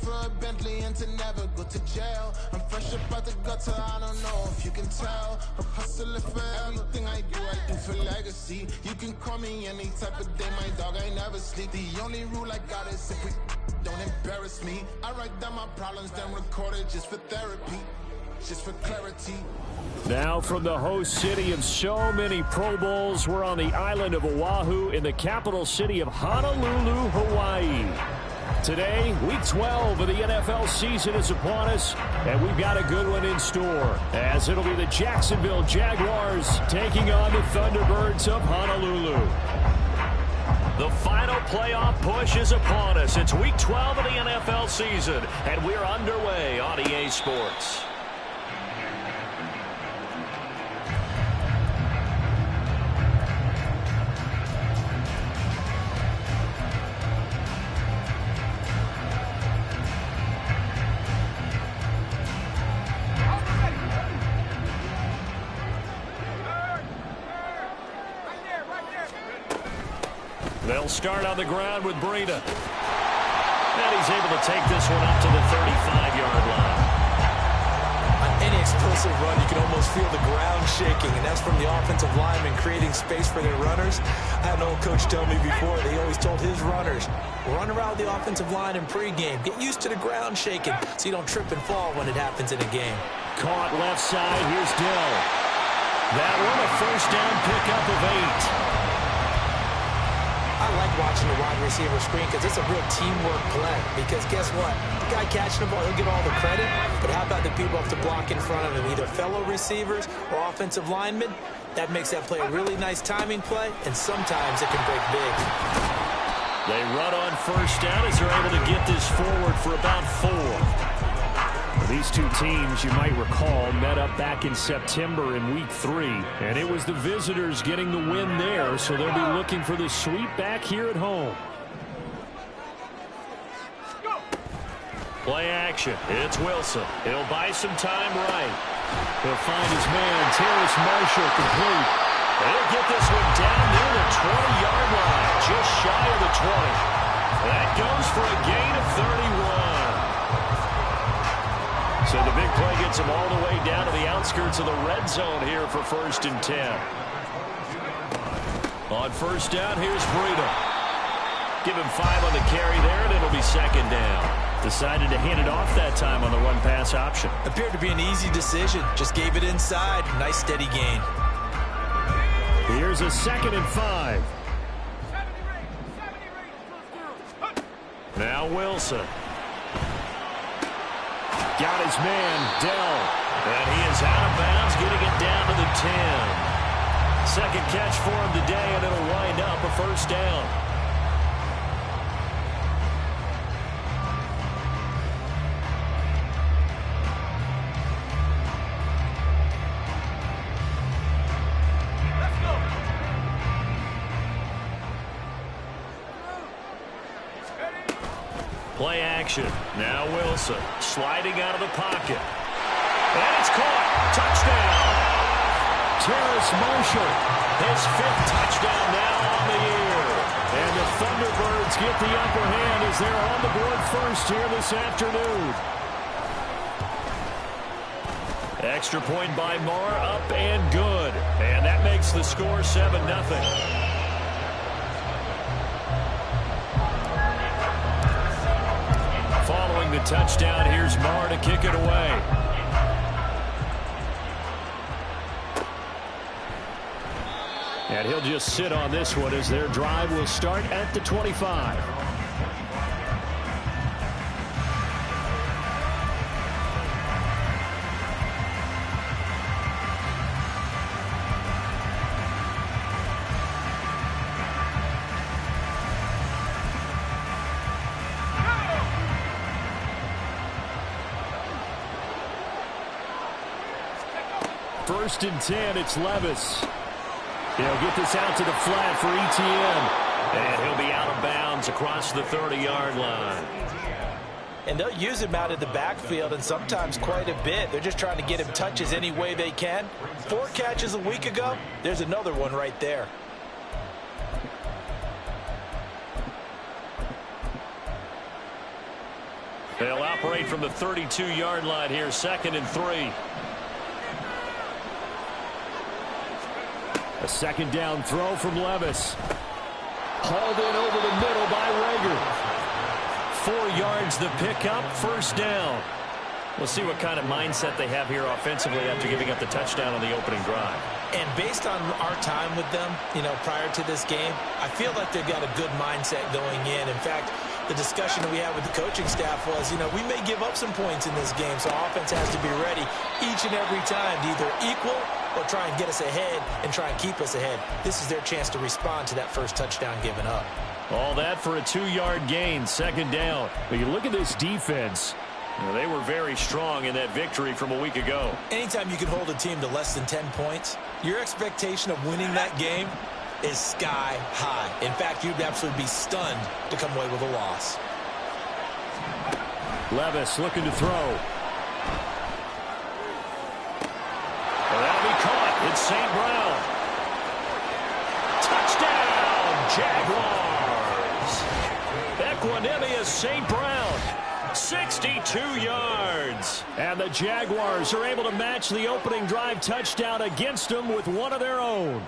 for a Bentley and to never go to jail. I'm fresh up out the gutter, I don't know if you can tell. I'm hustling for everything I do for legacy. You can call me any type of day, my dog, I never sleep. The only rule I got is if we don't embarrass me. I write down my problems, then record it just for therapy, just for clarity. Now from the host city of so many Pro Bowls, we're on the island of Oahu in the capital city of Honolulu, Hawaii. Today, week 12 of the NFL season is upon us, and we've got a good one in store, as it'll be the Jacksonville Jaguars taking on the Thunderbirds of Honolulu. The final playoff push is upon us. It's week 12 of the NFL season, and we're underway on EA Sports. They'll start on the ground with Breida. And he's able to take this one up to the 35-yard line. On any explosive run, you can almost feel the ground shaking, and that's from the offensive linemen creating space for their runners. I had an old coach tell me before, they always told his runners, run around the offensive line in pregame. Get used to the ground shaking so you don't trip and fall when it happens in a game. Caught left side. Here's Dell. That one a first down pickup of 8. I like watching the wide receiver screen because it's a real teamwork play. Because guess what? The guy catching the ball, he'll get all the credit. But how about the people up to block in front of him, either fellow receivers or offensive linemen? That makes that play a really nice timing play, and sometimes it can break big. They run on first down as they're able to get this forward for about 4. These two teams, you might recall, met up back in September in week 3, and it was the visitors getting the win there, so they'll be looking for the sweep back here at home. Play action. It's Wilson. He'll buy some time right. He'll find his man, Terrace Marshall, complete. They'll get this one down near the 20-yard line, just shy of the 20. That goes for a gain of 31. So the big play gets him all the way down to the outskirts of the red zone here for 1st and 10. On first down, here's Breida. Give him 5 on the carry there, and it'll be 2nd down. Decided to hand it off that time on the run-pass option. Appeared to be an easy decision. Just gave it inside. Nice steady gain. Here's a 2nd and 5. Now Wilson. Got his man, Dell. And he is out of bounds, getting it down to the 10. Second catch for him today, and it'll wind up a first down. Play action. Now Wilson sliding out of the pocket. And it's caught. Touchdown. Terrace Marshall, his 5th touchdown now on the year. And the Thunderbirds get the upper hand as they're on the board first here this afternoon. Extra point by Marr, up and good. And that makes the score 7-0. Following the touchdown, here's Marr to kick it away. And he'll just sit on this one as their drive will start at the 25. First and 10, it's Levis. He'll get this out to the flat for ETN. And he'll be out of bounds across the 30-yard line. And they'll use him out of the backfield, and sometimes quite a bit. They're just trying to get him touches any way they can. 4 catches a week ago. There's another one right there. They'll operate from the 32-yard line here, 2nd and 3. A 2nd down throw from Levis. Hauled in over the middle by Rager. 4 yards the pickup, 1st down. We'll see what kind of mindset they have here offensively after giving up the touchdown on the opening drive. And based on our time with them, prior to this game, I feel like they've got a good mindset going in. In fact, the discussion that we had with the coaching staff was, we may give up some points in this game, so offense has to be ready each and every time to either equal or try and get us ahead and try and keep us ahead. This is their chance to respond to that first touchdown given up. All that for a 2-yard gain, 2nd down. But you look at this defense. They were very strong in that victory from a week ago. Anytime you can hold a team to less than 10 points, your expectation of winning that game is sky high. In fact, you'd absolutely be stunned to come away with a loss. Levis looking to throw. Well, that'll be caught. It's St. Brown. Touchdown, Jaguars. Equanimous St. Brown. 62 yards. And the Jaguars are able to match the opening drive touchdown against them with one of their own.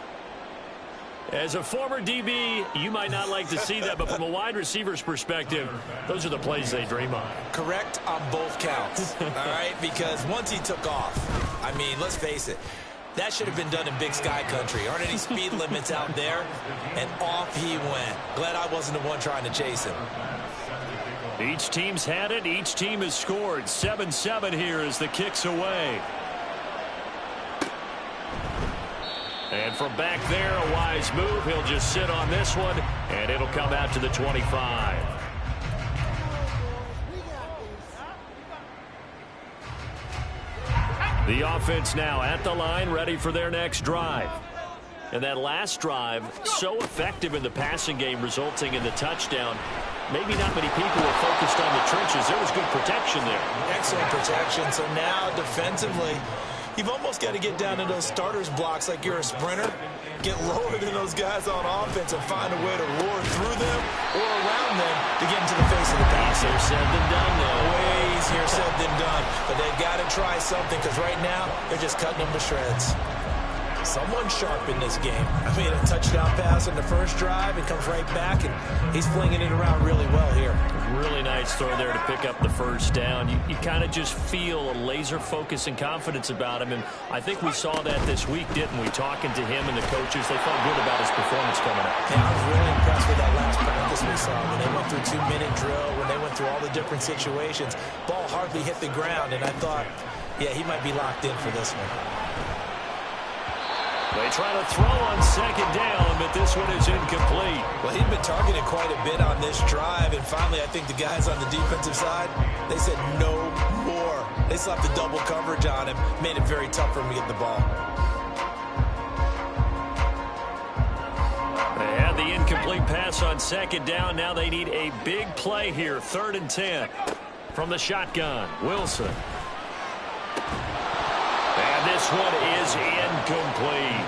As a former DB, you might not like to see that, but from a wide receiver's perspective, those are the plays they dream of. Correct on both counts, all right? Because once he took off, let's face it, that should have been done in Big Sky country. Aren't any speed limits out there? And off he went. Glad I wasn't the one trying to chase him. Each team's had it. Each team has scored. 7-7 here as the kick's away. And from back there, a wise move. He'll just sit on this one, and it'll come out to the 25. The offense now at the line, ready for their next drive. And that last drive, so effective in the passing game, resulting in the touchdown. Maybe not many people were focused on the trenches. There was good protection there. Excellent protection. So now, defensively, you've almost got to get down to those starters blocks like you're a sprinter. Get lower than those guys on offense and find a way to roar through them or around them to get into the face of the pass. Easier said than done, though. Way easier said than done. But they've got to try something because right now, they're just cutting them to shreds. Someone sharp in this game. A touchdown pass on the first drive. It comes right back, and he's flinging it around really well here. Really nice throw there to pick up the first down. You kind of just feel a laser focus and confidence about him, and I think we saw that this week, didn't we? Talking to him and the coaches, they felt good about his performance coming up. Yeah, I was really impressed with that last practice we saw when they went through 2-minute drill, when they went through all the different situations. Ball hardly hit the ground, and I thought, yeah, he might be locked in for this one. They try to throw on 2nd down, but this one is incomplete. Well, he'd been targeted quite a bit on this drive, and finally I think the guys on the defensive side, they said no more. They slapped the double coverage on him, made it very tough for him to get the ball. They had the incomplete pass on 2nd down. Now they need a big play here, 3rd and 10. From the shotgun, Wilson. And this one is incomplete.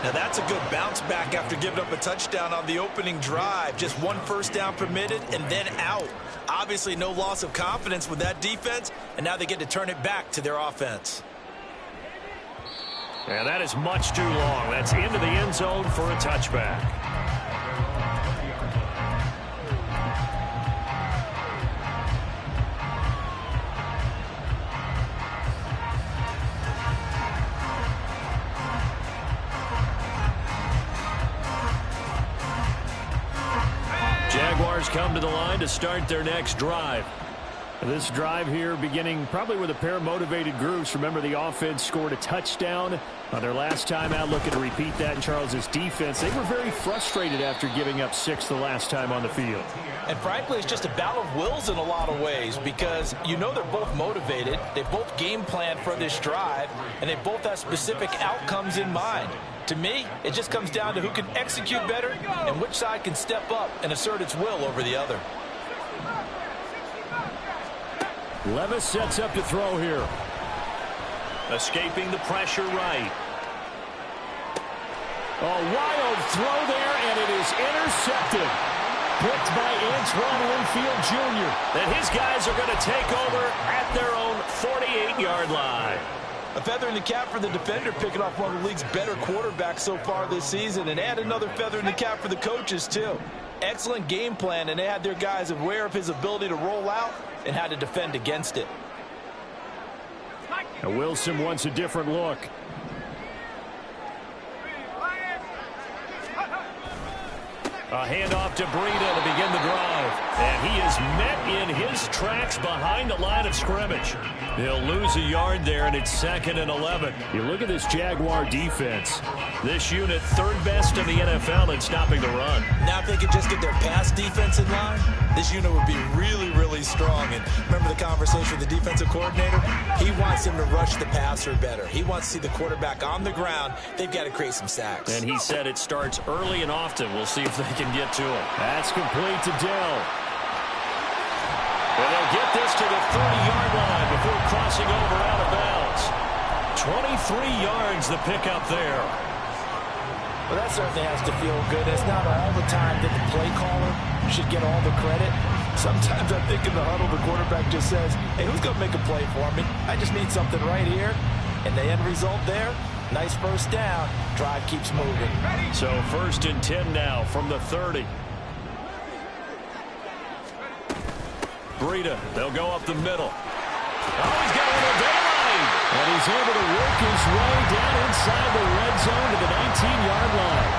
Now that's a good bounce back after giving up a touchdown on the opening drive. Just 1 first down permitted and then out. Obviously no loss of confidence with that defense, and now they get to turn it back to their offense. And that is much too long. That's into the end zone for a touchback. Jaguars come to the line to start their next drive. This drive here beginning probably with a pair of motivated groups. Remember, the offense scored a touchdown on their last time out. Looking to repeat that in Charles's defense. They were very frustrated after giving up 6 the last time on the field. And frankly, it's just a battle of wills in a lot of ways because they're both motivated. They both game plan for this drive, and they both have specific outcomes in mind. To me, it just comes down to who can execute better and which side can step up and assert its will over the other. Levis sets up to throw here. Escaping the pressure right. A wild throw there, and it is intercepted. picked by Antoine Winfield Jr. And his guys are going to take over at their own 48-yard line. A feather in the cap for the defender, picking off one of the league's better quarterbacks so far this season, and add another feather in the cap for the coaches, too. Excellent game plan, and they had their guys aware of his ability to roll out and how to defend against it. Now Wilson wants a different look. A handoff to Breida to begin the drive. And he is met in his tracks behind the line of scrimmage. He'll lose a yard there, and it's 2nd and 11. You look at this Jaguar defense. This unit, 3rd best in the NFL in stopping the run. Now if they could just get their pass defense in line, this unit would be really, really strong. And remember the conversation with the defensive coordinator? He wants them to rush the passer better. He wants to see the quarterback on the ground. They've got to create some sacks. And he said it starts early and often. We'll see if they can get to him. That's complete to Dell. And they'll get this to the 30-yard line before crossing over out of bounds. 23 yards the pickup there. Well, that certainly has to feel good. It's not all the time that the play caller should get all the credit. Sometimes I think in the huddle, the quarterback just says, hey, who's going to make a play for me? I just need something right here. And the end result there, nice first down. Drive keeps moving. So 1st and 10 now from the 30. Breida, they'll go up the middle. Oh, he's got a little daylight. And he's able to work his way down inside the red zone to the 19-yard line.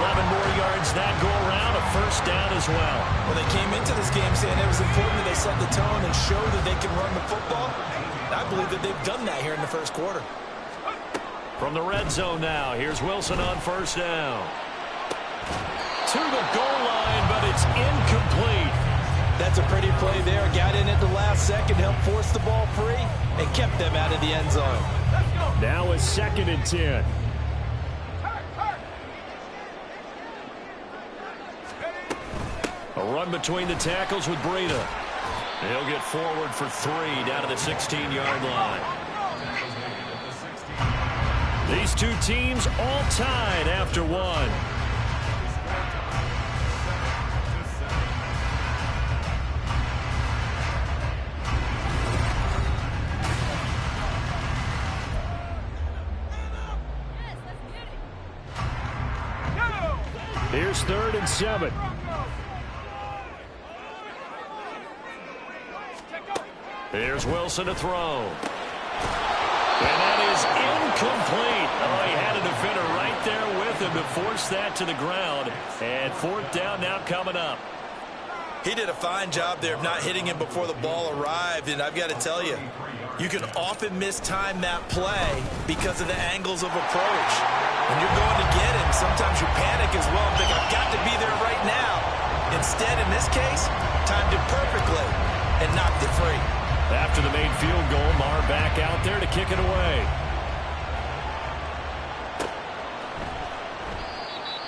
11 more yards that go around, a first down as well. Well, they came into this game saying it was important that they set the tone and show that they can run the football. I believe that they've done that here in the first quarter. From the red zone now, here's Wilson on first down. To the goal line, but it's incomplete. That's a pretty play there. Got in at the last second, helped force the ball free, and kept them out of the end zone. Now it's 2nd and 10. A run between the tackles with Breida. He'll get forward for 3 down to the 16-yard line. These two teams all tied after one. Here's 3rd and 7. Here's Wilson to throw. And that is incomplete. Oh, he had a defender right there with him to force that to the ground. And 4th down now coming up. He did a fine job there of not hitting him before the ball arrived, and I've got to tell you, you can often mistime that play because of the angles of approach. When you're going to get him, sometimes you panic as well and think, I've got to be there right now. Instead, in this case, timed it perfectly and knocked it free. After the made field goal, Maher back out there to kick it away.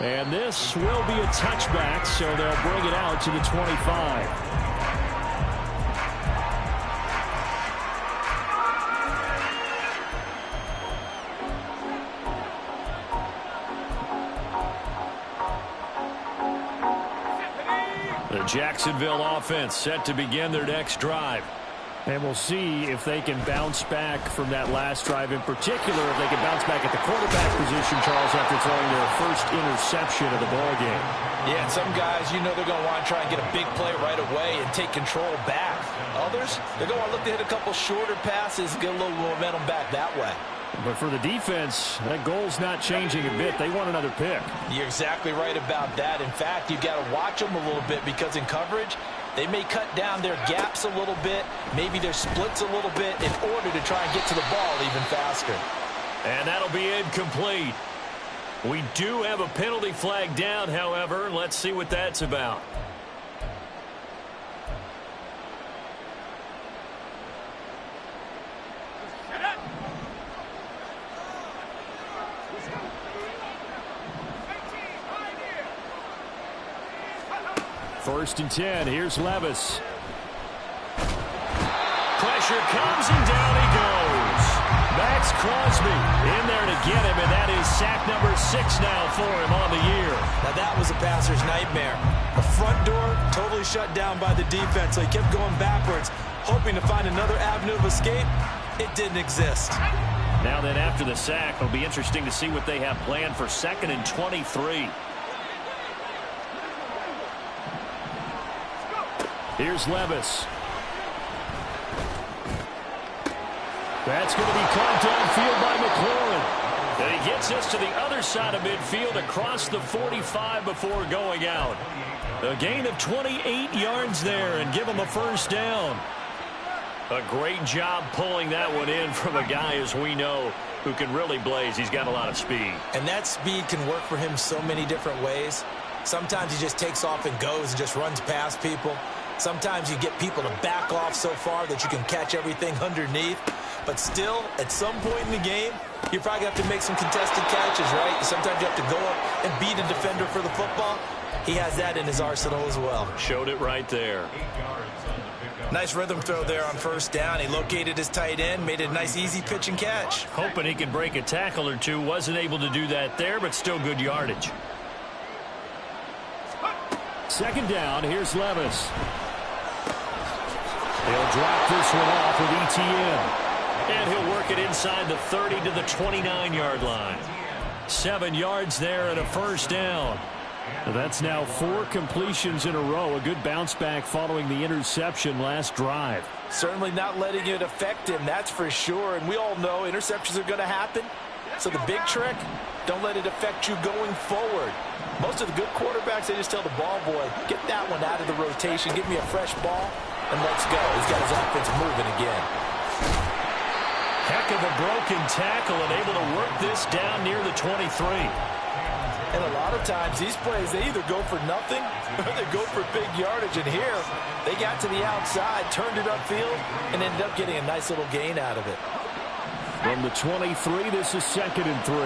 And this will be a touchback, so they'll bring it out to the 25. The Jacksonville offense set to begin their next drive. And we'll see if they can bounce back from that last drive in particular, if they can bounce back at the quarterback position, Charles, after throwing their first interception of the ballgame. Yeah, and some guys, you know they're going to want to try and get a big play right away and take control back. Others, they're going to want to look to hit a couple shorter passes, get a little momentum back that way. But for the defense, that goal's not changing a bit. They want another pick. You're exactly right about that. In fact, you've got to watch them a little bit because in coverage, they may cut down their gaps a little bit, maybe their splits a little bit in order to try and get to the ball even faster. And that'll be incomplete. We do have a penalty flag down, however. Let's see what that's about. First and 10. Here's Levis. Pressure comes and down he goes. Max Crosby in there to get him, and that is sack number 6 now for him on the year. Now that was a passer's nightmare. The front door totally shut down by the defense, so he kept going backwards, hoping to find another avenue of escape. It didn't exist. Now then, after the sack, it'll be interesting to see what they have planned for 2nd and 23. Here's Levis. That's going to be caught downfield by McLaurin. And he gets us to the other side of midfield across the 45 before going out. A gain of 28 yards there and give him a first down. A great job pulling that one in from a guy, as we know, who can really blaze. He's got a lot of speed. And that speed can work for him so many different ways. Sometimes he just takes off and goes and just runs past people. Sometimes you get people to back off so far that you can catch everything underneath. But still, at some point in the game, you probably have to make some contested catches, right? Sometimes you have to go up and beat a defender for the football. He has that in his arsenal as well. Showed it right there. Nice rhythm throw there on first down. He located his tight end, made it a nice easy pitch and catch. Hoping he can break a tackle or two. Wasn't able to do that there, but still good yardage. 2nd down, here's Levis. He'll drop this one off with ETN. And he'll work it inside the 30 to the 29-yard line. 7 yards there and a first down. That's now 4 completions in a row. A good bounce back following the interception last drive. Certainly not letting it affect him, that's for sure. And we all know interceptions are going to happen. So the big trick, don't let it affect you going forward. Most of the good quarterbacks, they just tell the ball boy, get that one out of the rotation, give me a fresh ball, and let's go. He's got his offense moving again. Heck of a broken tackle and able to work this down near the 23. And a lot of times these plays, they either go for nothing or they go for big yardage. And here, they got to the outside, turned it upfield, and ended up getting a nice little gain out of it. From the 23, this is 2nd and 3.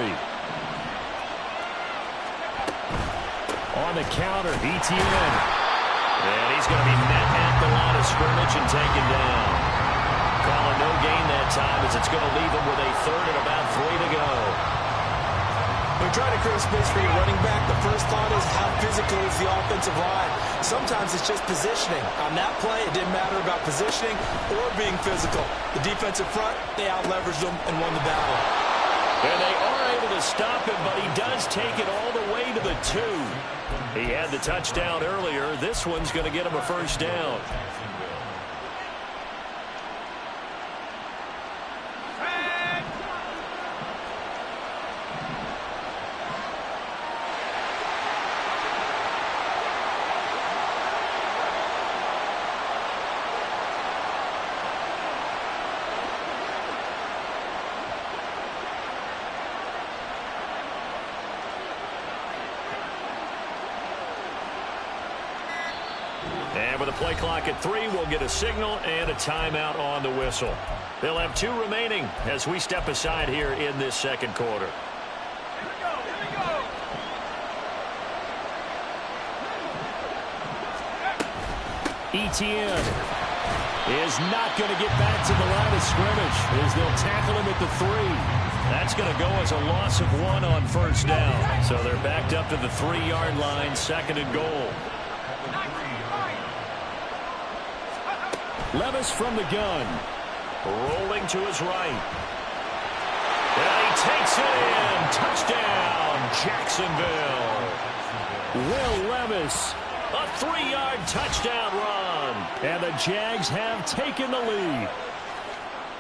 On the counter, ETN. And he's going to be met at the line of scrimmage and taken down. Calling no gain that time as it's going to leave him with a 3rd and about 3 to go. When trying to create space for your running back, the first thought is how physical is the offensive line. Sometimes it's just positioning. On that play, it didn't matter about positioning or being physical. The defensive front, they out-leveraged them and won the battle. And they are able to stop him, but he does take it all the way to the 2. He had the touchdown earlier. This one's going to get him a first down. And with a play clock at 3, we'll get a signal and a timeout on the whistle. They'll have 2 remaining as we step aside here in this 2nd quarter. ETN is not going to get back to the line of scrimmage as they'll tackle him at the 3. That's going to go as a loss of 1 on first down. So they're backed up to the 3-yard line, 2nd and goal. Levis from the gun. Rolling to his right. And he takes it in. Touchdown, Jacksonville. Will Levis, a 3-yard touchdown run. And the Jags have taken the lead.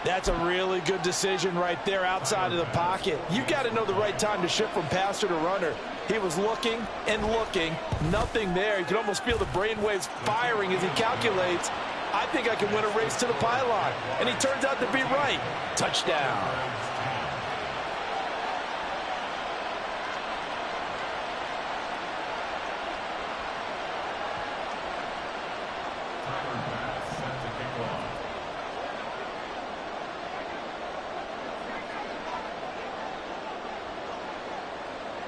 That's a really good decision right there outside of the pocket. You've got to know the right time to shift from passer to runner. He was looking and looking. Nothing there. You can almost feel the brainwaves firing as he calculates. I think I can win a race to the pylon. And he turns out to be right. Touchdown.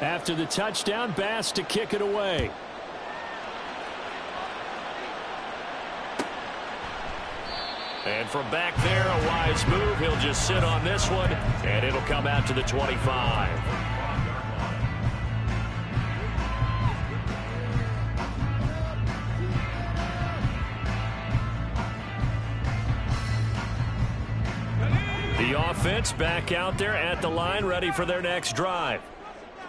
After the touchdown, Bass to kick it away. And from back there, a wise move. He'll just sit on this one, and it'll come out to the 25. The offense back out there at the line, ready for their next drive.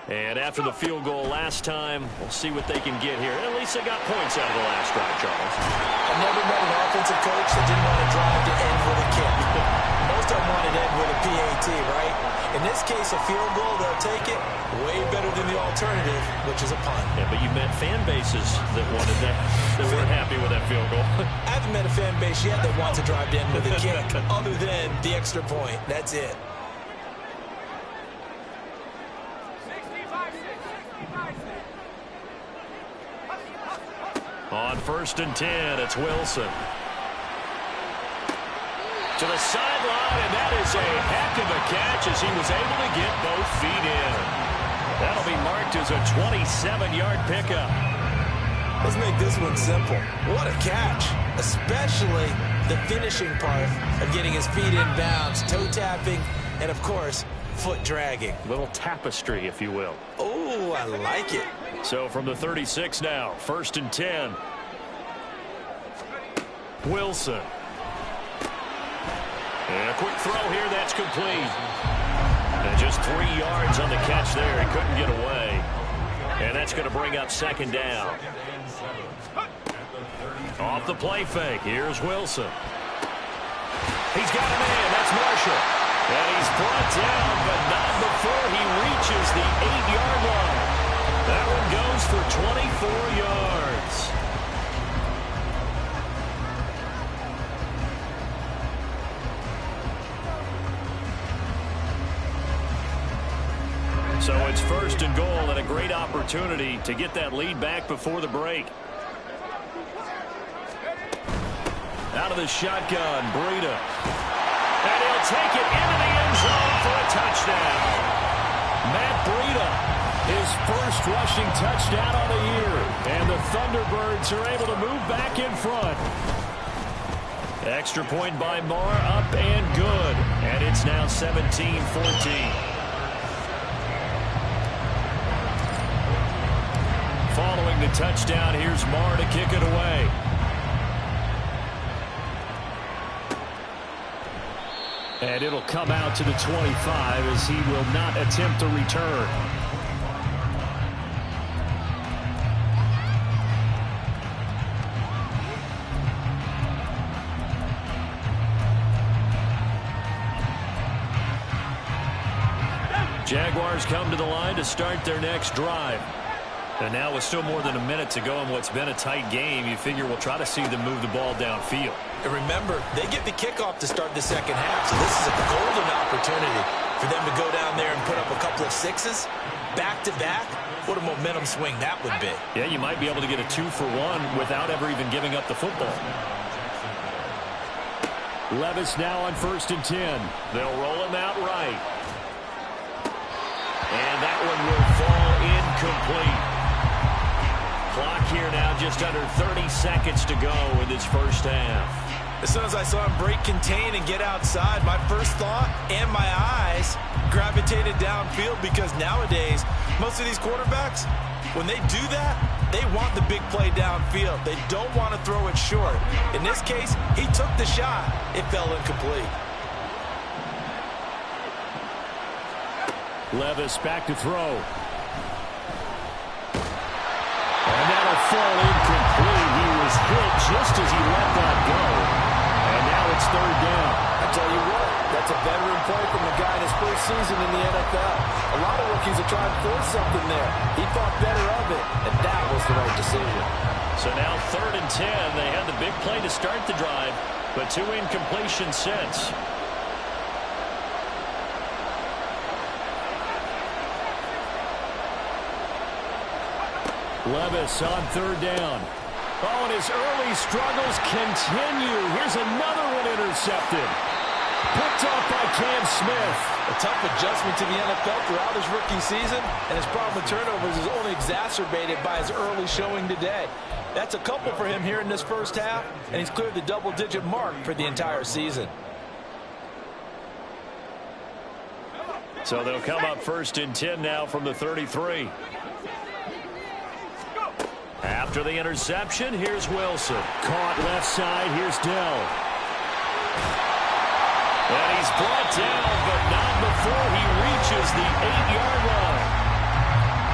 And after the field goal last time, we'll see what they can get here. At least they got points out of the last drive, Charles. I've never met an offensive coach that didn't want to drive to end with a kick. Most of them wanted to end with a PAT, right? In this case, a field goal, they'll take it. Way better than the alternative, which is a punt. Yeah, but you met fan bases that wanted that, that weren't happy with that field goal. I haven't met a fan base yet that wants to drive to end with a kick, other than the extra point. That's it. On 1st and 10, it's Wilson. To the sideline, and that is a heck of a catch as he was able to get both feet in. That'll be marked as a 27-yard pickup. Let's make this one simple. What a catch, especially the finishing part of getting his feet in bounds, toe tapping, and, of course, foot dragging. Little tapestry, if you will. Oh, I like it. So from the 36 now, 1st and 10. Wilson. And a quick throw here, that's complete. And just 3 yards on the catch there. He couldn't get away. And that's going to bring up 2nd down. Off the play fake, here's Wilson. He's got a man, that's Marshall. And he's brought down, but not before he reaches the 8-yard line. That one goes for 24 yards. So it's 1st and goal, and a great opportunity to get that lead back before the break. Out of the shotgun, Breida. And he'll take it into the end zone for a touchdown. Matt Breida, his first rushing touchdown on the year. And the Thunderbirds are able to move back in front. Extra point by Marr, up and good. And it's now 17-14. Following the touchdown, here's Marr to kick it away. And it'll come out to the 25 as he will not attempt to return. Jaguars come to the line to start their next drive. And now with still more than a minute to go in what's been a tight game, you figure we'll try to see them move the ball downfield. And remember, they get the kickoff to start the second half, so this is a golden opportunity for them to go down there and put up a couple of sixes back-to-back. What a momentum swing that would be. Yeah, you might be able to get a 2-for-1 without ever even giving up the football. Levis now on 1st and 10. They'll roll him out right. And that one will fall incomplete. Clock here now, just under 30 seconds to go in this first half. As soon as I saw him break, contain, and get outside, my first thought and my eyes gravitated downfield, because nowadays, most of these quarterbacks, when they do that, they want the big play downfield. They don't want to throw it short. In this case, he took the shot. It fell incomplete. Levis back to throw. And that'll fall incomplete. He was hit just as he let that go. And now it's 3rd down. I tell you what, that's a veteran play from the guy in his first season in the NFL. A lot of rookies are trying to force something there. He thought better of it, and that was the right decision. So now 3rd and 10. They had the big play to start the drive, but 2 incompletions since. Levis on 3rd down. Oh, and his early struggles continue. Here's another one intercepted. Picked off by Cam Smith. A tough adjustment to the NFL throughout his rookie season, and his problem with turnovers is only exacerbated by his early showing today. That's a couple for him here in this first half, and he's cleared the double-digit mark for the entire season. So they'll come up 1st and 10 now from the 33. After the interception, here's Wilson. Caught left side, here's Dell. And he's brought down, but not before he reaches the 8-yard line.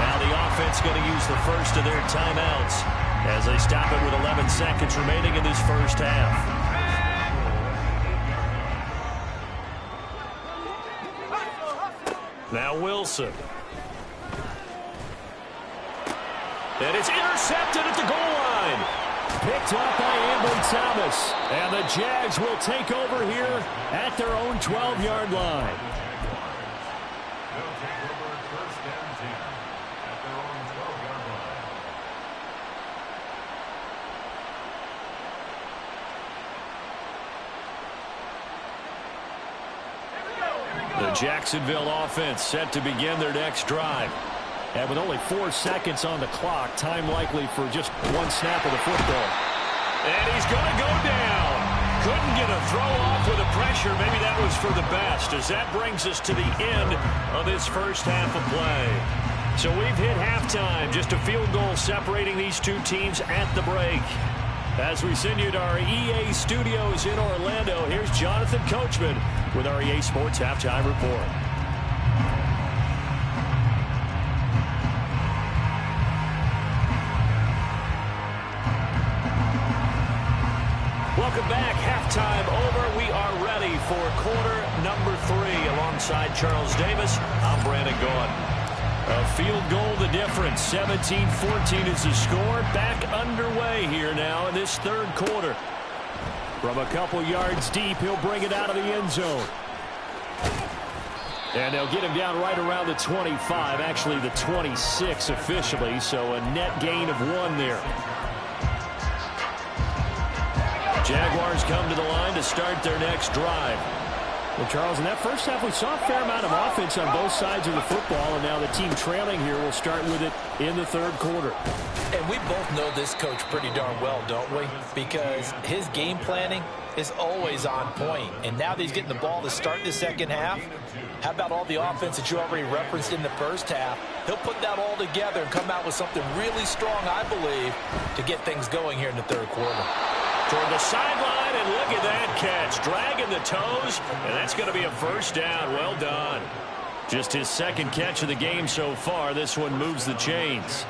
Now the offense going to use the first of their timeouts as they stop it with 11 seconds remaining in this first half. Now Wilson. And it's intercepted at the goal line. Picked up by Amblin Thomas. And the Jags will take over here at their own 12-yard line. The Jacksonville offense set to begin their next drive. And with only 4 seconds on the clock, time likely for just one snap of the football. And he's going to go down. Couldn't get a throw off with the pressure. Maybe that was for the best, as that brings us to the end of this first half of play. So we've hit halftime. Just a field goal separating these two teams at the break. As we send you to our EA studios in Orlando, here's Jonathan Coachman with our EA Sports Halftime Report. Welcome back. Halftime over. We are ready for quarter number 3. Alongside Charles Davis, I'm Brandon Gaudin. A field goal the difference. 17-14 is the score. Back underway here now in this third quarter. From a couple yards deep, he'll bring it out of the end zone. And they'll get him down right around the 25, actually the 26 officially, so a net gain of 1 there. Jaguars come to the line to start their next drive. Well, Charles, in that first half, we saw a fair amount of offense on both sides of the football, and now the team trailing here will start with it in the third quarter. And we both know this coach pretty darn well, don't we? Because his game planning is always on point. And now that he's getting the ball to start the second half, how about all the offense that you already referenced in the first half? He'll put that all together and come out with something really strong, I believe, to get things going here in the third quarter. Toward the sideline, and look at that catch. Dragging the toes, and that's going to be a first down. Well done. Just his second catch of the game so far. This one moves the chains.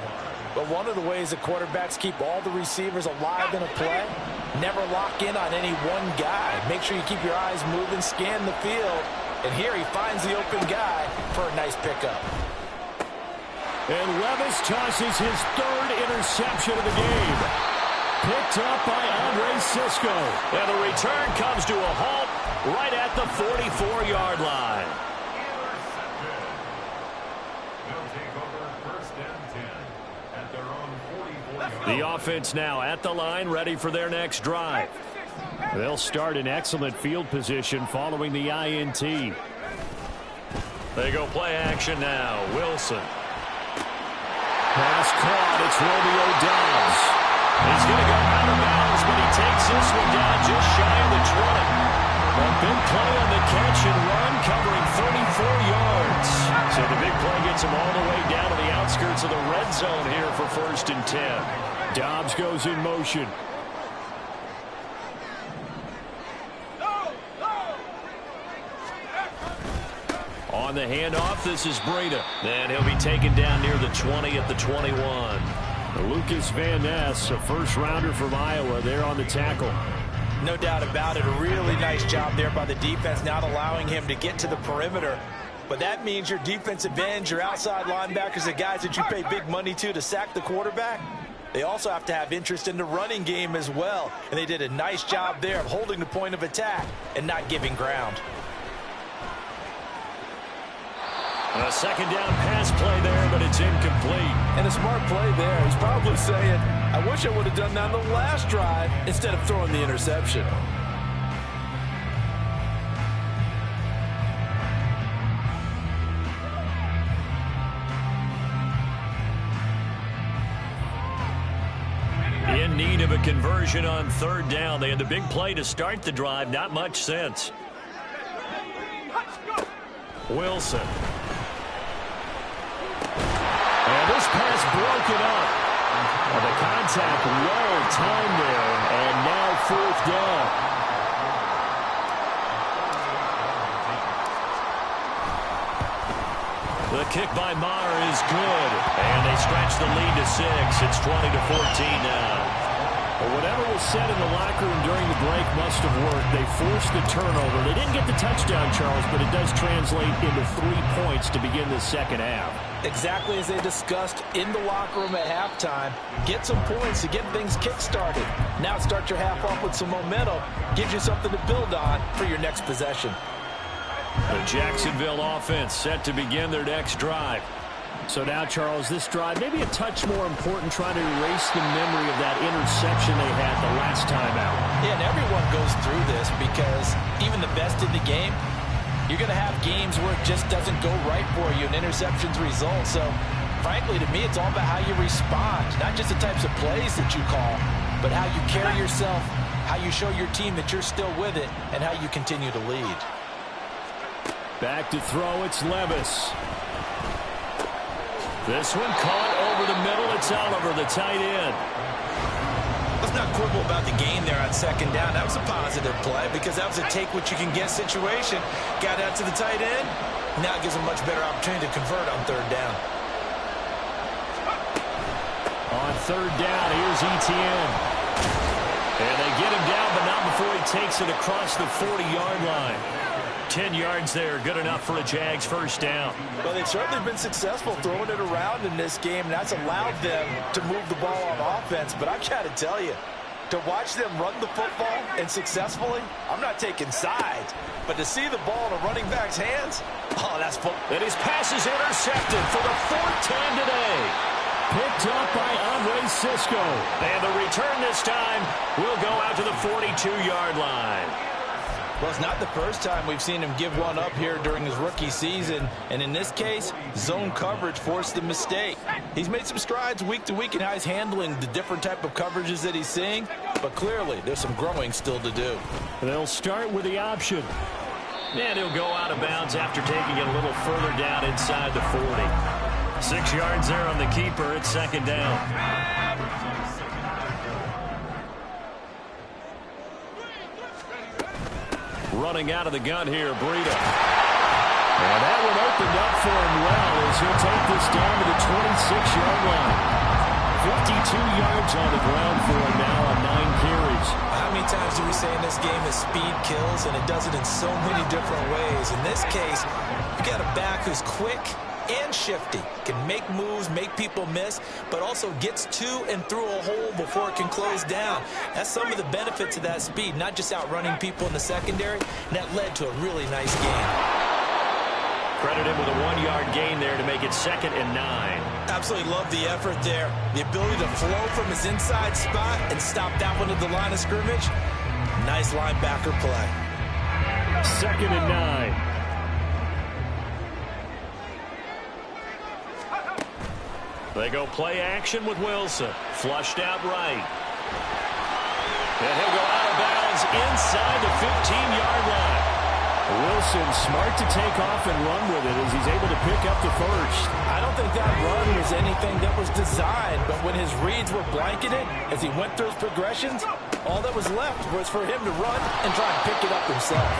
But one of the ways that quarterbacks keep all the receivers alive in a play, never lock in on any one guy. Make sure you keep your eyes moving, scan the field. And here he finds the open guy for a nice pickup. And Levis tosses his third interception of the game. Picked up by Andre Cisco. And the return comes to a halt right at the 44-yard line. The offense now at the line, ready for their next drive. They'll start in excellent field position following the INT. They go play action now. Wilson. Pass caught. It's Romeo Doubs. He's going to go out of bounds, but he takes this one down just shy of the 20. A big play on the catch and run, covering 34 yards. So the big play gets him all the way down to the outskirts of the red zone here for 1st and 10. Dobbs goes in motion. On the handoff, this is Breda. And he'll be taken down near the 20 at the 21. Lucas Van Ness, a first-rounder from Iowa, there on the tackle. No doubt about it. A really nice job there by the defense, not allowing him to get to the perimeter. But that means your defensive ends, your outside linebackers, the guys that you pay big money to sack the quarterback, they also have to have interest in the running game as well. And they did a nice job there of holding the point of attack and not giving ground. A second down pass play there, but it's incomplete. And a smart play there. He's probably saying, I wish I would have done that on the last drive instead of throwing the interception. conversion on third down. They had the big play to start the drive. Not much sense. Wilson. And this pass broken up. Well, the contact well timed there, and now fourth down. The kick by Maher is good, and they stretch the lead to 6. It's 20-14 now. Well, whatever was said in the locker room during the break must have worked. They forced the turnover. They didn't get the touchdown, Charles, but it does translate into 3 points to begin the second half. Exactly as they discussed in the locker room at halftime. Get some points to get things kick-started. Now start your half off with some momentum. Gives you something to build on for your next possession. The Jacksonville offense set to begin their next drive. So now, Charles, this drive maybe a touch more important, trying to erase the memory of that interception they had the last time out. Yeah, and everyone goes through this because even the best in the game, you're going to have games where it just doesn't go right for you and interceptions result. So, frankly, to me, it's all about how you respond, not just the types of plays that you call, but how you carry yourself, how you show your team that you're still with it, and how you continue to lead. Back to throw, it's Levis. This one caught over the middle. It's Oliver, the tight end. Let's not quibble about the game there on second down. That was a positive play because that was a take-what-you-can-get situation. Got out to the tight end. Now it gives them much better opportunity to convert on third down. On third down, here's Etienne. And they get him down, but not before he takes it across the 40-yard line. 10 yards there, good enough for a Jags first down. Well, they've certainly been successful throwing it around in this game, and that's allowed them to move the ball on offense. But I've got to tell you, to watch them run the football and successfully, I'm not taking sides, but to see the ball in a running back's hands, oh, that's football. And his pass is intercepted for the fourth time today. Picked up by Andre Cisco. And the return this time will go out to the 42-yard line. Well, it's not the first time we've seen him give one up here during his rookie season. And in this case, zone coverage forced the mistake. He's made some strides week to week in how he's handling the different type of coverages that he's seeing. But clearly, there's some growing still to do. They'll start with the option. And he'll go out of bounds after taking it a little further down inside the 40. 6 yards there on the keeper. It's second down. Running out of the gun here, Breida. And that one opened up for him well as he'll take this down to the 26-yard line. 52 yards on the ground for him now on 9 carries. How many times do we say in this game that speed kills, and it does it in so many different ways? In this case, you got a back who's quick and shifty, can make moves, make people miss, but also gets to and through a hole before it can close down. That's some of the benefits of that speed, not just outrunning people in the secondary, and that led to a really nice game. Credit him with a 1-yard gain there to make it 2nd and 9. Absolutely love the effort there. The ability to flow from his inside spot and stop that one at the line of scrimmage. Nice linebacker play. 2nd and 9. They go play action with Wilson. Flushed out right. And he'll go out of bounds inside the 15-yard line. Wilson smart to take off and run with it as he's able to pick up the first. I don't think that run was anything that was designed, but when his reads were blanketed, as he went through his progressions, all that was left was for him to run and try and pick it up himself.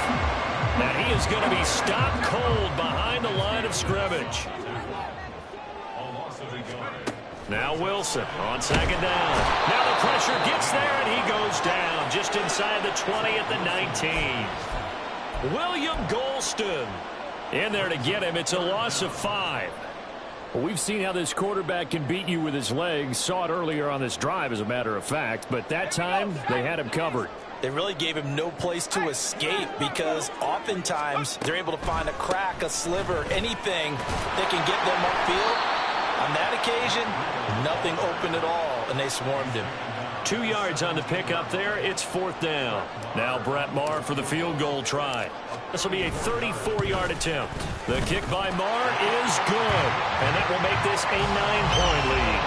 Now he is going to be stopped cold behind the line of scrimmage. Now Wilson on second down. Now the pressure gets there, and he goes down just inside the 20 at the 19. William Golston in there to get him. It's a loss of 5. Well, we've seen how this quarterback can beat you with his legs. Saw it earlier on this drive, as a matter of fact. But that time, they had him covered. They really gave him no place to escape because oftentimes they're able to find a crack, a sliver, anything that can get them upfield. On that occasion, nothing open at all, and they swarmed him. 2 yards on the pickup there. It's 4th down. Now Brett Maher for the field goal try. This will be a 34-yard attempt. The kick by Maher is good, and that will make this a 9-point lead.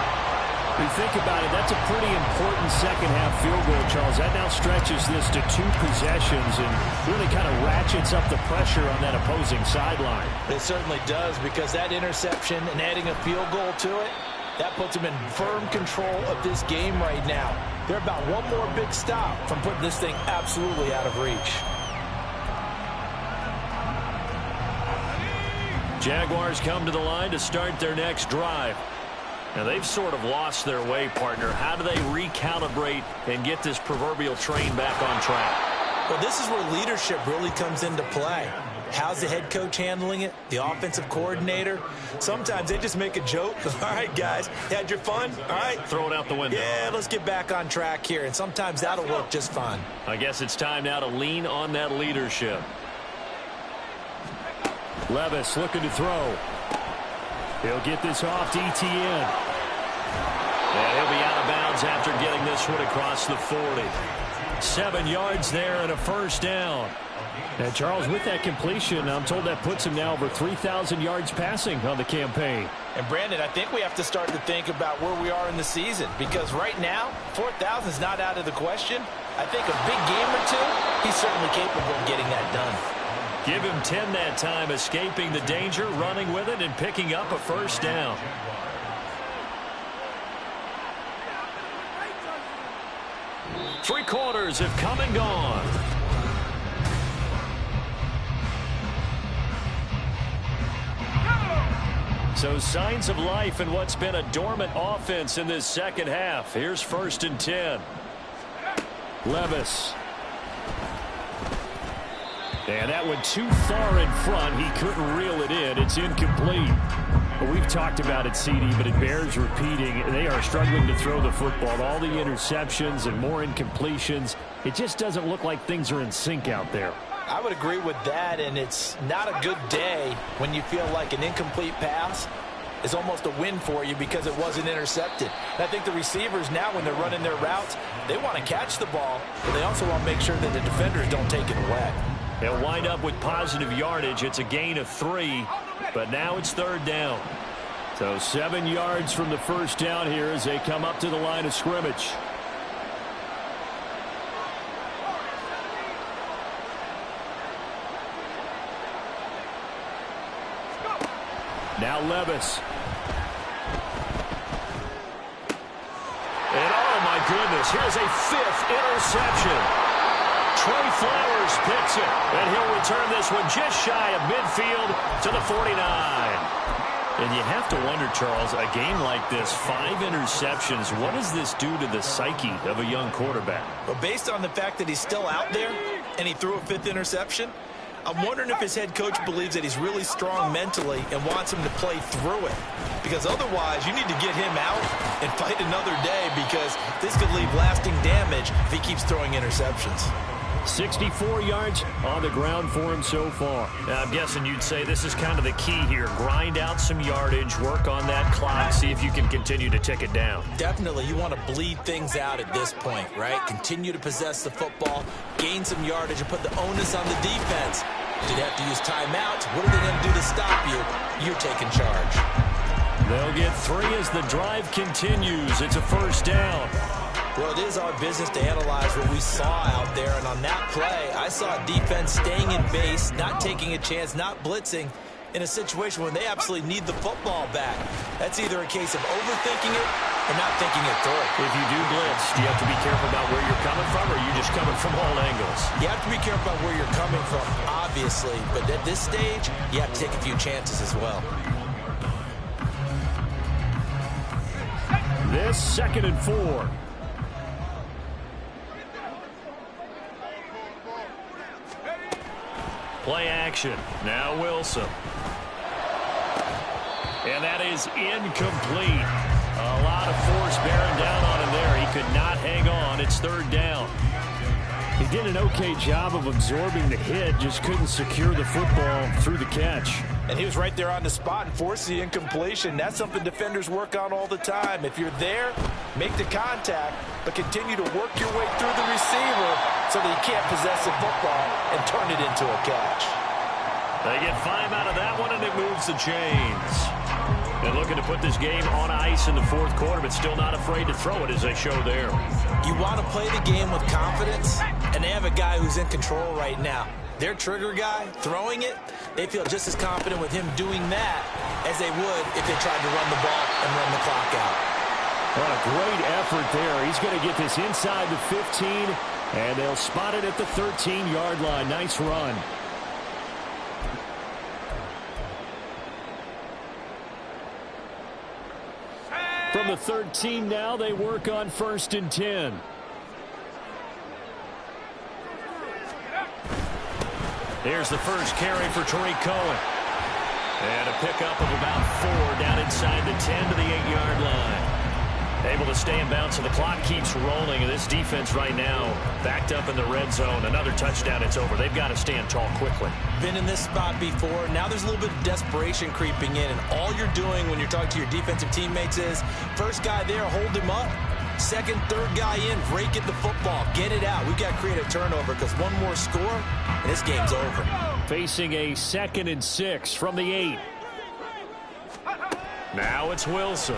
When you think about it, that's a pretty important second-half field goal, Charles. That now stretches this to 2 possessions and really kind of ratchets up the pressure on that opposing sideline. It certainly does, because that interception and adding a field goal to it, that puts them in firm control of this game right now. They're about one more big stop from putting this thing absolutely out of reach. Jaguars come to the line to start their next drive. Now, they've sort of lost their way, partner. How do they recalibrate and get this proverbial train back on track? Well, this is where leadership really comes into play. How's the head coach handling it? The offensive coordinator? Sometimes they just make a joke. All right, guys, had your fun? All right. Throw it out the window. Yeah, let's get back on track here. And sometimes that'll work just fine. I guess it's time now to lean on that leadership. Levis looking to throw. He'll get this off to ETN. And he'll be out of bounds after getting this one across the 40. 7 yards there and a first down. And Charles, with that completion, I'm told that puts him now over 3,000 yards passing on the campaign. And Brandon, I think we have to start to think about where we are in the season, because right now, 4,000 is not out of the question. I think a big game or two, he's certainly capable of getting that done. Give him 10 that time, escaping the danger, running with it, and picking up a first down. Three quarters have come and gone. So signs of life in what's been a dormant offense in this second half. Here's 1st and 10. Levis. And that went too far in front. He couldn't reel it in. It's incomplete. Well, we've talked about it, CD, but it bears repeating. They are struggling to throw the football. All the interceptions and more incompletions. It just doesn't look like things are in sync out there. I would agree with that, and it's not a good day when you feel like an incomplete pass is almost a win for you because it wasn't intercepted. And I think the receivers now, when they're running their routes, they want to catch the ball, but they also want to make sure that the defenders don't take it away. They'll wind up with positive yardage. It's a gain of 3, but now it's 3rd down. So 7 yards from the first down here as they come up to the line of scrimmage. Now Levis. And oh my goodness, here's a 5th interception. Trey Flowers picks it, and he'll return this one just shy of midfield to the 49. And you have to wonder, Charles, a game like this, 5 interceptions, what does this do to the psyche of a young quarterback? But based on the fact that he's still out there and he threw a 5th interception, I'm wondering if his head coach believes that he's really strong mentally and wants him to play through it. Because otherwise, you need to get him out and fight another day, because this could leave lasting damage if he keeps throwing interceptions. 64 yards on the ground for him so far. Now, I'm guessing you'd say this is kind of the key here. Grind out some yardage, work on that clock, see if you can continue to tick it down. Definitely, you want to bleed things out at this point, right? Continue to possess the football, gain some yardage, and put the onus on the defense. Do they have to use timeouts? What are they going to do to stop you? You're taking charge. They'll get 3 as the drive continues. It's a first down. Well, it is our business to analyze what we saw out there, and on that play, I saw defense staying in base, not taking a chance, not blitzing, in a situation when they absolutely need the football back. That's either a case of overthinking it or not thinking it through. If you do blitz, do you have to be careful about where you're coming from, or are you just coming from all angles? You have to be careful about where you're coming from, obviously, but at this stage, you have to take a few chances as well. This 2nd and 4. Play action. Now Wilson. And that is incomplete. A lot of force bearing down on him there. He could not hang on. It's 3rd down. He did an okay job of absorbing the hit, just couldn't secure the football through the catch. And he was right there on the spot and forced the incompletion. That's something defenders work on all the time. If you're there, make the contact, but continue to work your way through the receiver so that he can't possess the football and turn it into a catch. They get 5 out of that one, and it moves the chains. And looking to put this game on ice in the fourth quarter, but still not afraid to throw it as they show there. You want to play the game with confidence, and they have a guy who's in control right now. Their trigger guy, throwing it, they feel just as confident with him doing that as they would if they tried to run the ball and run the clock out. What a great effort there. He's going to get this inside the 15, and they'll spot it at the 13-yard line. Nice run. From the 13 now, they work on 1st and 10. Here's the first carry for Tariq Cohen. And a pickup of about 4 down inside the 10 to the 8-yard line. Able to stay in bounds, so the clock keeps rolling. And this defense right now backed up in the red zone. Another touchdown, it's over. They've got to stand tall quickly. Been in this spot before. Now there's a little bit of desperation creeping in. And all you're doing when you're talking to your defensive teammates is, first guy there, hold him up. Second, third guy in, break it the football. Get it out. We've got to create a turnover because one more score, and this game's over. Facing a 2nd and 6 from the 8. Now it's Wilson.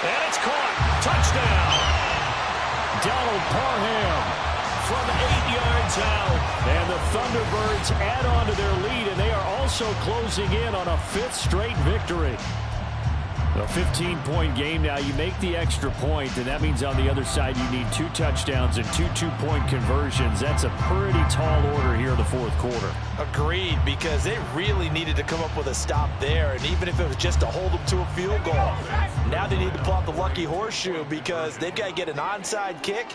And it's caught. Touchdown. Donald Parham from 8 yards out. And the Thunderbirds add on to their lead, and they are also closing in on a 5th straight victory. A 15-point game now. You make the extra point, and that means on the other side you need 2 touchdowns and 2 two-point conversions. That's a pretty tall order here in the fourth quarter. Agreed, because they really needed to come up with a stop there, and even if it was just to hold them to a field goal. Now they need to pull out the lucky horseshoe because they've got to get an onside kick.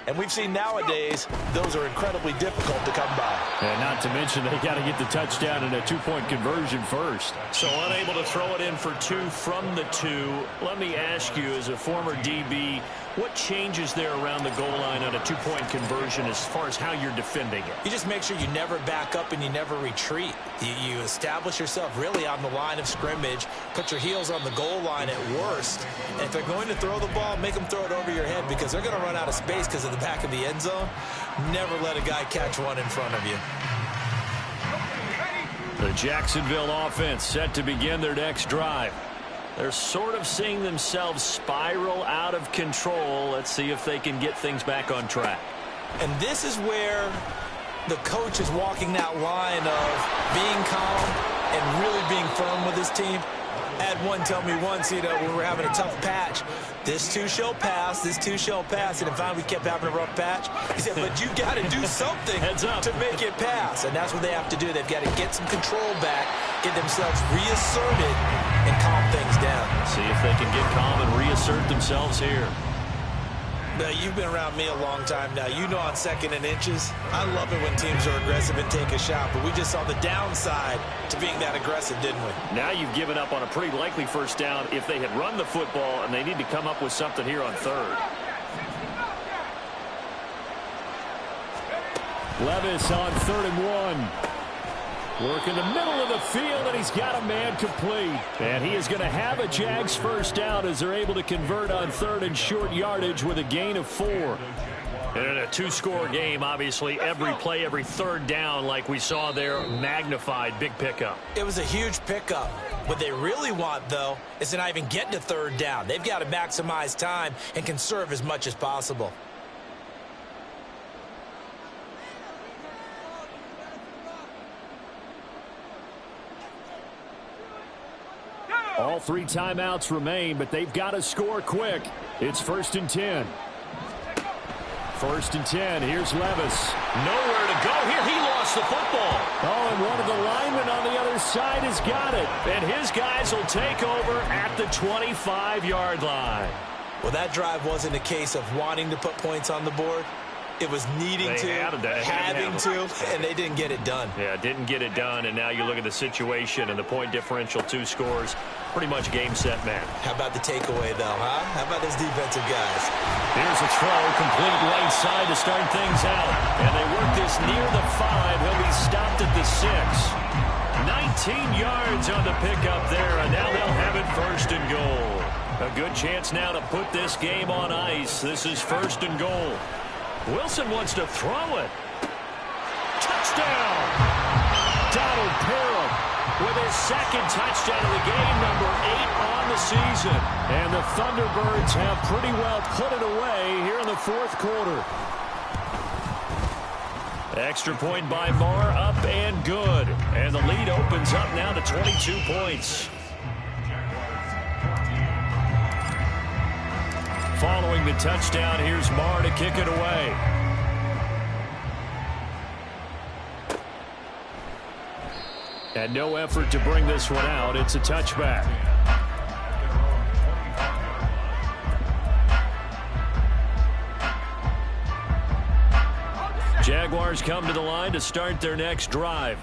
And we've seen nowadays those are incredibly difficult to come by. And not to mention they got to get the touchdown and a 2-point conversion first. So unable to throw it in for 2 from the 2. Let me ask you, as a former DB, what changes there around the goal line on a 2-point conversion as far as how you're defending it? You just make sure you never back up and you never retreat. You establish yourself really on the line of scrimmage, put your heels on the goal line at worst. And if they're going to throw the ball, make them throw it over your head because they're going to run out of space because of the back of the end zone. Never let a guy catch one in front of you. The Jacksonville offense set to begin their next drive. They're sort of seeing themselves spiral out of control. Let's see if they can get things back on track. And this is where the coach is walking that line of being calm and really being firm with his team. I had one tell me once, when we were having a tough patch, this too shall pass, this too shall pass. And finally we kept having a rough patch. He said, but you got to do something to make it pass. And that's what they have to do. They've got to get some control back, get themselves reasserted, and calm things down. See if they can get calm and reassert themselves here. Now, you've been around me a long time now. You know on 2nd and inches, I love it when teams are aggressive and take a shot, but we just saw the downside to being that aggressive, didn't we? Now you've given up on a pretty likely first down if they had run the football, and they need to come up with something here on 3rd. Levis on 3rd and 1. Work in the middle of the field, and he's got a man complete. And he is going to have a Jags first down as they're able to convert on 3rd and short yardage with a gain of 4. And in a 2-score game, obviously, every play, every 3rd down, like we saw there, magnified, big pickup. It was a huge pickup. What they really want, though, is to not even get to 3rd down. They've got to maximize time and conserve as much as possible. All 3 timeouts remain, but they've got to score quick. It's 1st and 10. 1st and 10. Here's Levis. Nowhere to go here. He lost the football. Oh, and one of the linemen on the other side has got it. And his guys will take over at the 25-yard line. Well, that drive wasn't a case of wanting to put points on the board. It was needing to, having to, and they didn't get it done. Yeah, didn't get it done, and now you look at the situation and the point differential, 2 scores, pretty much game, set, man. How about the takeaway, though, huh? How about those defensive guys? Here's a throw, complete right side to start things out. And they work this near the 5. He'll be stopped at the 6. 19 yards on the pickup there, and now they'll have it 1st and goal. A good chance now to put this game on ice. This is 1st and goal. Wilson wants to throw it. Touchdown! Donald Parham. with his second touchdown of the game, number 8 on the season. And the Thunderbirds have pretty well put it away here in the fourth quarter. Extra point by Marr, up and good. And the lead opens up now to 22 points. Following the touchdown, here's Marr to kick it away. And no effort to bring this one out. It's a touchback. Jaguars come to the line to start their next drive.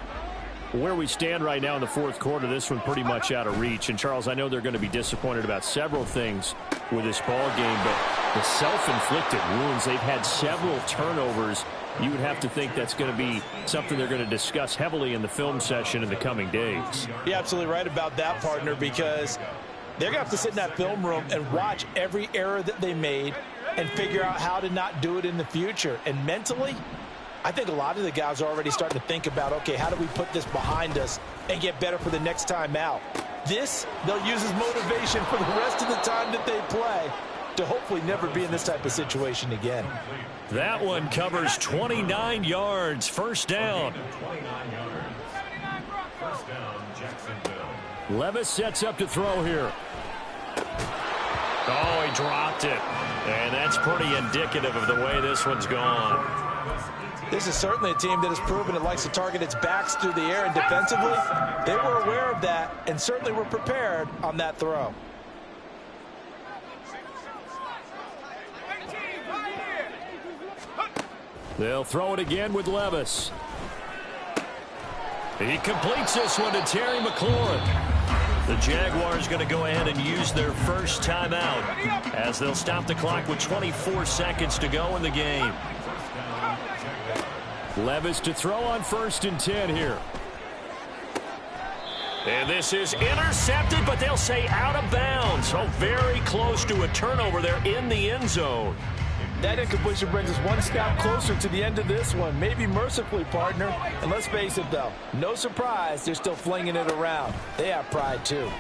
Where we stand right now in the fourth quarter, this one pretty much out of reach. And, Charles, I know they're going to be disappointed about several things with this ball game, but the self-inflicted wounds, they've had several turnovers. You would have to think that's going to be something they're going to discuss heavily in the film session in the coming days. You're absolutely right about that, partner, because they're going to have to sit in that film room and watch every error that they made and figure out how to not do it in the future. And mentally, I think a lot of the guys are already starting to think about, okay, how do we put this behind us and get better for the next time out? This, they'll use as motivation for the rest of the time that they play to hopefully never be in this type of situation again. That one covers 29 yards. First down. Levis sets up to throw here. Oh, he dropped it. And that's pretty indicative of the way this one's gone. This is certainly a team that has proven it likes to target its backs through the air, and defensively, they were aware of that and certainly were prepared on that throw. They'll throw it again with Levis. He completes this one to Terry McLaurin. The Jaguars going to go ahead and use their first timeout as they'll stop the clock with 24 seconds to go in the game. Levis to throw on 1st and 10 here. And this is intercepted, but they'll say out of bounds. So very close to a turnover there in the end zone. That incompletion brings us one step closer to the end of this one. Maybe mercifully, partner. And let's face it, though, no surprise, they're still flinging it around. They have pride, too.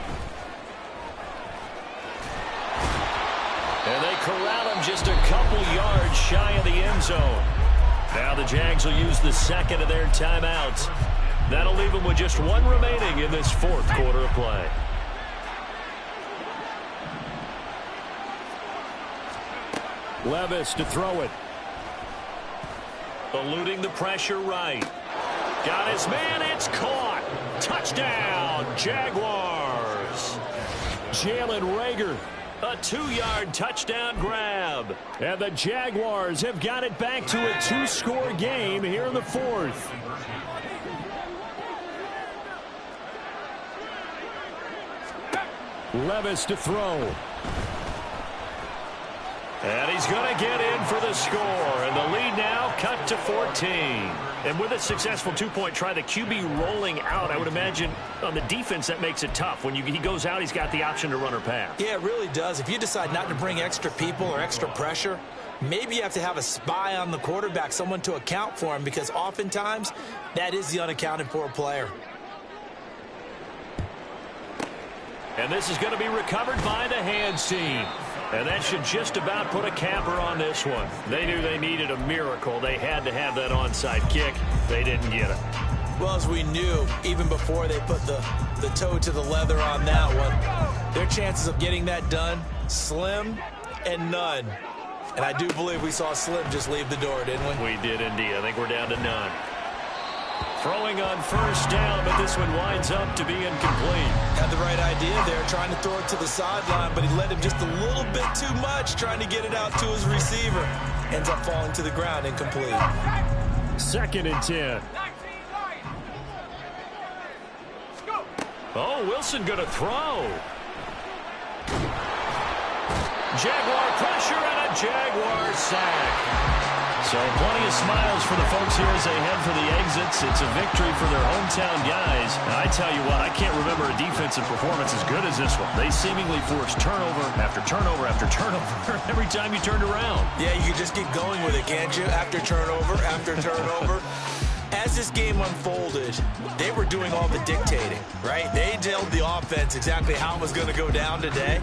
And they corral him just a couple yards shy of the end zone. Now the Jags will use the second of their timeouts. That'll leave them with just one remaining in this fourth quarter of play. Levis to throw it. Eluding the pressure right. Got his man, it's caught. Touchdown, Jaguars. Jalen Reagor, a 2-yard touchdown grab. And the Jaguars have got it back to a 2-score game here in the fourth. Levis to throw. And he's going to get in for the score. And the lead now cut to 14. And with a successful 2-point try, the QB rolling out, I would imagine on the defense that makes it tough. When he goes out, he's got the option to run or pass. Yeah, it really does. If you decide not to bring extra people or extra pressure, maybe you have to have a spy on the quarterback, someone to account for him, because oftentimes that is the unaccounted for player. And this is going to be recovered by the hands team. And that should just about put a capper on this one. They knew they needed a miracle. They had to have that onside kick. They didn't get it. Well, as we knew, even before they put the toe to the leather on that one, their chances of getting that done, slim and none. And I do believe we saw Slim just leave the door, didn't we? We did indeed. I think we're down to none. Throwing on first down, but this one winds up to be incomplete. Had the right idea there, trying to throw it to the sideline, but he led him just a little bit too much, trying to get it out to his receiver. Ends up falling to the ground, incomplete. 2nd and 10. Oh, Wilson going to throw. Jaguar pressure and a Jaguar sack. So plenty of smiles for the folks here as they head for the exits. It's a victory for their hometown guys. And I tell you what, I can't remember a defensive performance as good as this one. They seemingly forced turnover after turnover after turnover every time you turned around. Yeah, you can just keep going with it, can't you? After turnover, after turnover. As this game unfolded, they were doing all the dictating, right? They told the offense exactly how it was going to go down today.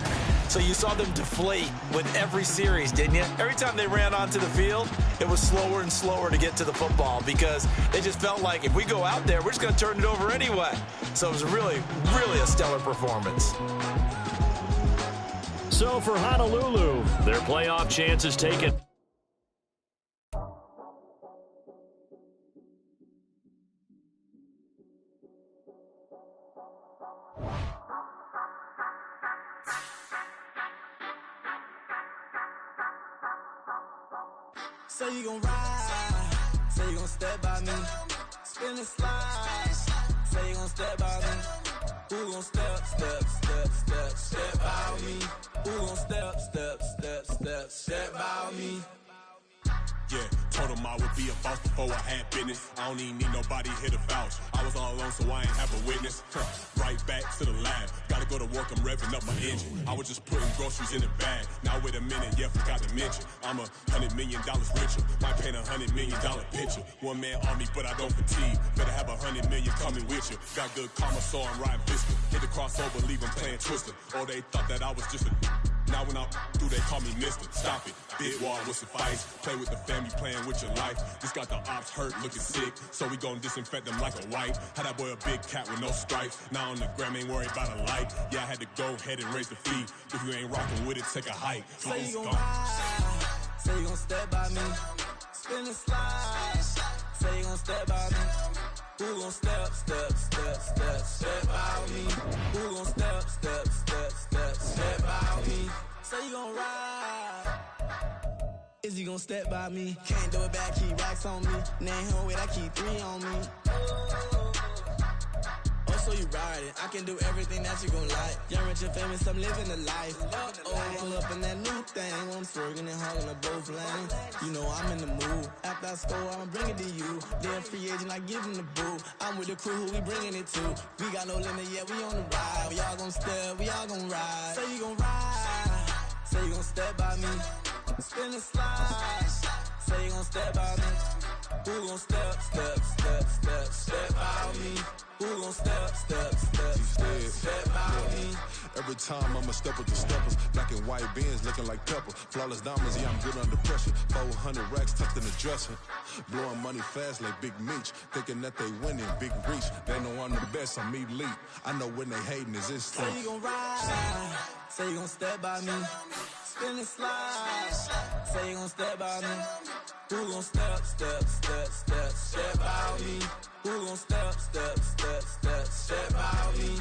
So you saw them deflate with every series, didn't you? Every time they ran onto the field, it was slower and slower to get to the football because they just felt like if we go out there, we're just going to turn it over anyway. So it was really, really a stellar performance. So for Honolulu, their playoff chances taken. Say you gon' ride, say you gon' step by me, spin and slide, say you gon' step by me, who gon' step by me, who gon' step by me. Yeah, told him I would be a boss before I had business. I don't even need nobody here to vouch. I was all alone, so I ain't have a witness. Right back to the lab. Gotta go to work, I'm revving up my engine. I was just putting groceries in the bag. Now wait a minute, yeah, forgot to mention. I'm $100 million richer. Might paint $100 million picture. One man army, but I don't fatigue. Better have 100 million coming with you. Got good karma, so I'm riding pistol. Hit the crossover, leave them playing Twister. Or they thought that I was just a... Now when I do, they call me Mister. Stop it. Big wall with suffice. Play with the family, playing with your life. This got the ops hurt, looking sick. So we gon' disinfect them like a wipe. Had that boy a big cat with no stripes. Now on the gram, ain't worried about a light. Yeah, I had to go ahead and raise the fee. If you ain't rocking with it, take a hike. Say you gon' ride, say you gon' step by me, spin and slide, say you gon' step by me, who gon' step by me, who gon' step by me, say you gon' ride, is you gon' step by me, can't do it back, keep racks on me, name home with I keep 3 on me. So you ride it, I can do everything that you gon' like. Young, rich, and famous, I'm living the life. Pull up in that new thing, I'm swerving and hogging up both lanes. You know I'm in the mood. After I score, I'ma bring it to you. They're a free agent, I give them the boo. I'm with the crew, who we bringing it to. We got no limit, yeah, we on the ride. We all gon' step, we all gon' ride. Say you gon' ride, say you gon' step by me, spin and slide. Say you gon' step by me, who gon' step by me? Who gon' step by me? Every time I'ma step with the steppers. Black and white beans looking like pepper. Flawless diamonds, yeah, I'm good under pressure. 400 racks tucked in the dresser. Blowing money fast like Big Meech. Thinking that they winning, big reach. They know I'm the best, I'm elite. I know when they hating is instinct. Say you gon' ride, say you gon' step by me, spin and slide, say you gon' step by me, who gon' step by me, who gon' step by me.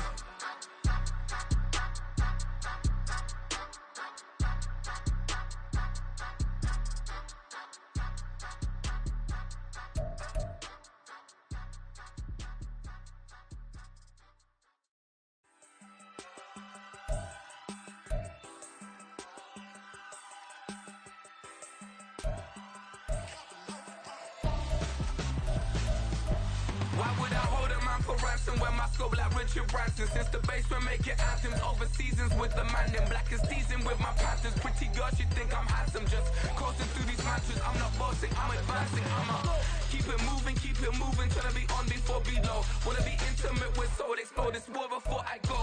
Why would I hold a man for ransom when my scope like Richard Branson? Since the basement make it anthems over seasons with the man in black is seasoned with my Panthers. Pretty girl, she think I'm handsome, just coasting through these matches. I'm not bossing, I'm advancing. I'ma keep it moving, trying to be on before below. Wanna be intimate with soul, explode this war before I go.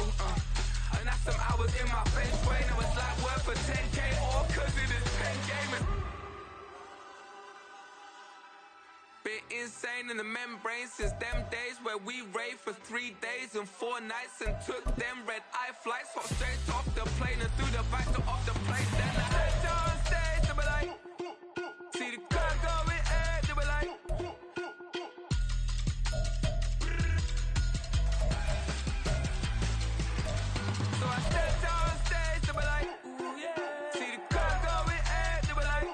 And that's some hours in my face, way. Now it's like work for 10K, all cause it is 10 gamers. Bit insane in the membrane since them days where we raved for 3 days and 4 nights and took them red eye flights, hot straight off the plane and through the back door of the place. Then I head down stage, they be like, see the car going air, they be like, so I step down stage, they be like, ooh yeah, see the car going air, they be like,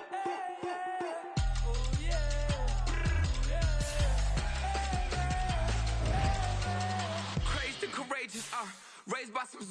ooh yeah. Courageous, raised by some